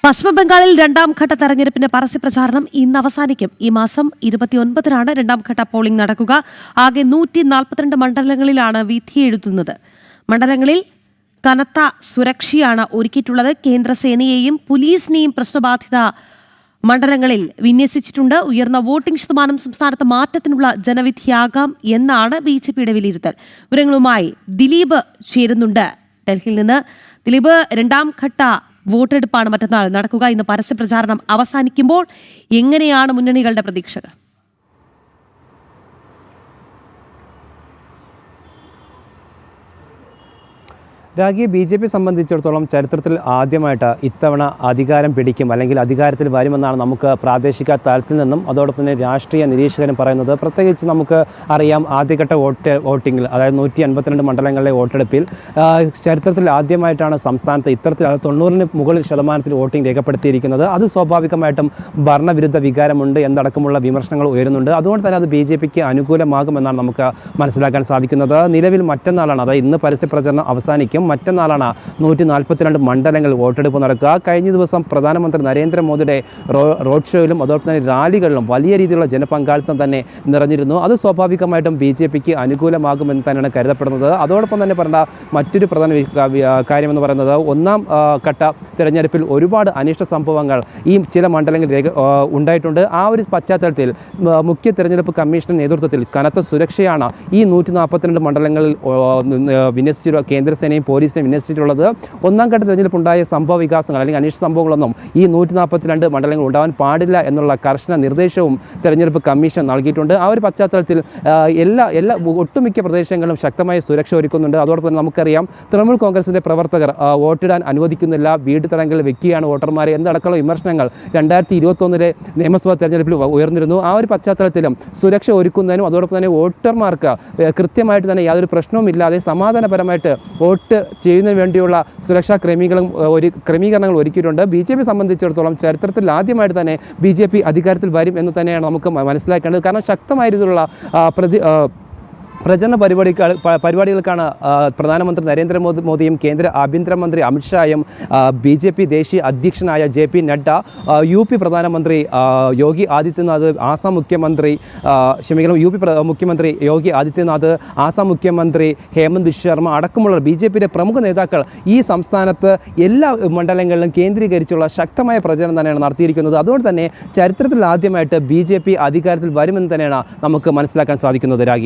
പശ്ചിമബംഗാളിൽ രണ്ടാം ഘട്ട തെരഞ്ഞെടുപ്പിന്റെ പരസ്യപ്രചാരണം ഇന്ന് അവസാനിക്കും. ഈ മാസം 29-നാണ് രണ്ടാം ഘട്ട പോളിംഗ് നടക്കുക. ആകെ 142 മണ്ഡലങ്ങളിലാണ് വിധിയെഴുതുന്നത്. മണ്ഡലങ്ങളിൽ കനത്ത സുരക്ഷയാണ് ഒരുക്കിയിട്ടുള്ളത്. കേന്ദ്രസേനയെയും പോലീസിനെയും പ്രശ്നബാധിത മണ്ഡലങ്ങളിൽ വിന്യസിച്ചിട്ടുണ്ട്. ഉയർന്ന വോട്ടിംഗ് ശതമാനം സംസ്ഥാനത്ത് മാറ്റത്തിനുള്ള ജനവിധിയാകാം എന്നാണ് BJPയുടെ വിലയിരുത്തൽ. വിവരങ്ങളുമായി ദിലീപ് ചേരുന്നുണ്ട് ഡൽഹിയിൽ നിന്ന്. ദിലീപ്, രണ്ടാം ഘട്ട വോട്ടെടുപ്പാണ് മറ്റന്നാൾ നടക്കുക. ഇന്ന് പരസ്യപ്രചാരണം അവസാനിക്കുമ്പോൾ എങ്ങനെയാണ് മുന്നണികളുടെ പ്രതീക്ഷകൾ? രാഗി, BJP സംബന്ധിച്ചിടത്തോളം ചരിത്രത്തിൽ ആദ്യമായിട്ട് ഇത്തവണ അധികാരം പിടിക്കും അല്ലെങ്കിൽ അധികാരത്തിൽ വരുമെന്നാണ് നമുക്ക് പ്രാദേശിക തലത്തിൽ നിന്നും അതോടൊപ്പം തന്നെ രാഷ്ട്രീയ നിരീക്ഷകരും പറയുന്നത്. പ്രത്യേകിച്ച് നമുക്ക് അറിയാം, ആദ്യഘട്ട വോട്ടിങ്ങിൽ അതായത് 152 മണ്ഡലങ്ങളിലെ വോട്ടെടുപ്പിൽ ചരിത്രത്തിൽ ആദ്യമായിട്ടാണ് സംസ്ഥാനത്ത് ഇത്തരത്തിൽ 90-ന് മുകളിൽ ശതമാനത്തിൽ വോട്ടിംഗ് രേഖപ്പെടുത്തിയിരിക്കുന്നത്. അത് സ്വാഭാവികമായിട്ടും ഭരണവിരുദ്ധ വികാരമുണ്ട് എന്നടക്കമുള്ള വിമർശനങ്ങൾ ഉയരുന്നുണ്ട്. അതുകൊണ്ട് തന്നെ അത് BJPക്ക് അനുകൂലമാകുമെന്നാണ് നമുക്ക് മനസ്സിലാക്കാൻ സാധിക്കുന്നത്. നിലവിൽ മറ്റന്നാളാണ്, അതായത് ഇന്ന് പരസ്യപ്രചരണം അവസാനിക്കും. മറ്റന്നാളാണ് 142 മണ്ഡലങ്ങളിൽ വോട്ടെടുപ്പ് നടക്കുക. കഴിഞ്ഞ ദിവസം പ്രധാനമന്ത്രി നരേന്ദ്രമോദിയുടെ റോഡ് ഷോയിലും അതോടൊപ്പം തന്നെ റാലികളിലും വലിയ രീതിയിലുള്ള ജനപങ്കാളിത്തം തന്നെ നിറഞ്ഞിരുന്നു. അത് സ്വാഭാവികമായിട്ടും BJPക്ക് അനുകൂലമാകുമെന്ന് തന്നെയാണ് കരുതപ്പെടുന്നത്. അതോടൊപ്പം തന്നെ പറഞ്ഞ മറ്റൊരു പ്രധാന കാര്യമെന്ന് പറയുന്നത്, ഒന്നാം ഘട്ട തിരഞ്ഞെടുപ്പിൽ ഒരുപാട് അനിഷ്ട സംഭവങ്ങൾ ഈ ചില മണ്ഡലങ്ങളിൽ ഉണ്ടായിട്ടുണ്ട്. ആ ഒരു പശ്ചാത്തലത്തിൽ മുഖ്യ തിരഞ്ഞെടുപ്പ് കമ്മീഷന്റെ നേതൃത്വത്തിൽ കനത്ത സുരക്ഷയാണ് ഈ 142 മണ്ഡലങ്ങളിൽ വിന്യസിച്ചിട്ടുള്ള കേന്ദ്രസേനയും പോലീസിനെ വിന്യസിച്ചിട്ടുള്ളത്. ഒന്നാം ഘട്ട തെരഞ്ഞെടുപ്പ് ഉണ്ടായ സംഭവ വികാസങ്ങൾ അല്ലെങ്കിൽ അനിഷ്ട സംഭവങ്ങളൊന്നും ഈ 142 മണ്ഡലങ്ങൾ ഉണ്ടാവാൻ പാടില്ല എന്നുള്ള കർശന നിർദ്ദേശവും തെരഞ്ഞെടുപ്പ് കമ്മീഷൻ നൽകിയിട്ടുണ്ട്. ആ ഒരു പശ്ചാത്തലത്തിൽ എല്ലാ ഒട്ടുമിക്ക പ്രദേശങ്ങളിലും ശക്തമായ സുരക്ഷ ഒരുക്കുന്നുണ്ട്. അതോടൊപ്പം തന്നെ നമുക്കറിയാം, തൃണമൂൽ കോൺഗ്രസിന്റെ പ്രവർത്തകർ വോട്ടിടാൻ അനുവദിക്കുന്നില്ല, വീട് തടങ്കലിൽ വെക്കുകയാണ് വോട്ടർമാരെ എന്നടക്കമുള്ള വിമർശനങ്ങൾ 2021 നിയമസഭാ തെരഞ്ഞെടുപ്പിൽ ഉയർന്നിരുന്നു. ആ ഒരു പശ്ചാത്തലത്തിലും സുരക്ഷ ഒരുക്കുന്നതിനും അതോടൊപ്പം തന്നെ വോട്ടർമാർക്ക് കൃത്യമായിട്ട് തന്നെ യാതൊരു പ്രശ്നവുമില്ലാതെ സമാധാനപരമായിട്ട് വോട്ട് ചെയ്യുന്നതിന് വേണ്ടിയുള്ള സുരക്ഷാ ക്രമീകരണങ്ങൾ ഒരുക്കിയിട്ടുണ്ട്. BJP സംബന്ധിച്ചിടത്തോളം ചരിത്രത്തിൽ ആദ്യമായിട്ട് തന്നെ BJP അധികാരത്തിൽ വരും എന്ന് തന്നെയാണ് നമുക്ക് മനസ്സിലാക്കേണ്ടത്. കാരണം ശക്തമായ രീതിയിലുള്ള പ്രചരണ പരിപാടികൾക്കാണ് പ്രധാനമന്ത്രി നരേന്ദ്രമോദിയും കേന്ദ്ര ആഭ്യന്തരമന്ത്രി അമിത്ഷായും BJP ദേശീയ അധ്യക്ഷനായ JP നഡ്ഡ, UP പ്രധാനമന്ത്രി യോഗി ആദിത്യനാഥ്, ആസാം മുഖ്യമന്ത്രി മുഖ്യമന്ത്രി യോഗി ആദിത്യനാഥ്, ആസാം മുഖ്യമന്ത്രി ഹേമന്ത് ബിശ്വ ശർമ്മ അടക്കമുള്ള BJPയുടെ പ്രമുഖ നേതാക്കൾ ഈ സംസ്ഥാനത്ത് എല്ലാ മണ്ഡലങ്ങളിലും കേന്ദ്രീകരിച്ചുള്ള ശക്തമായ പ്രചരണം തന്നെയാണ് നടത്തിയിരിക്കുന്നത്. അതുകൊണ്ട് തന്നെ ചരിത്രത്തിൽ ആദ്യമായിട്ട് BJP അധികാരത്തിൽ വരുമെന്ന് തന്നെയാണ് നമുക്ക് മനസ്സിലാക്കാൻ സാധിക്കുന്നത്. രാഗി.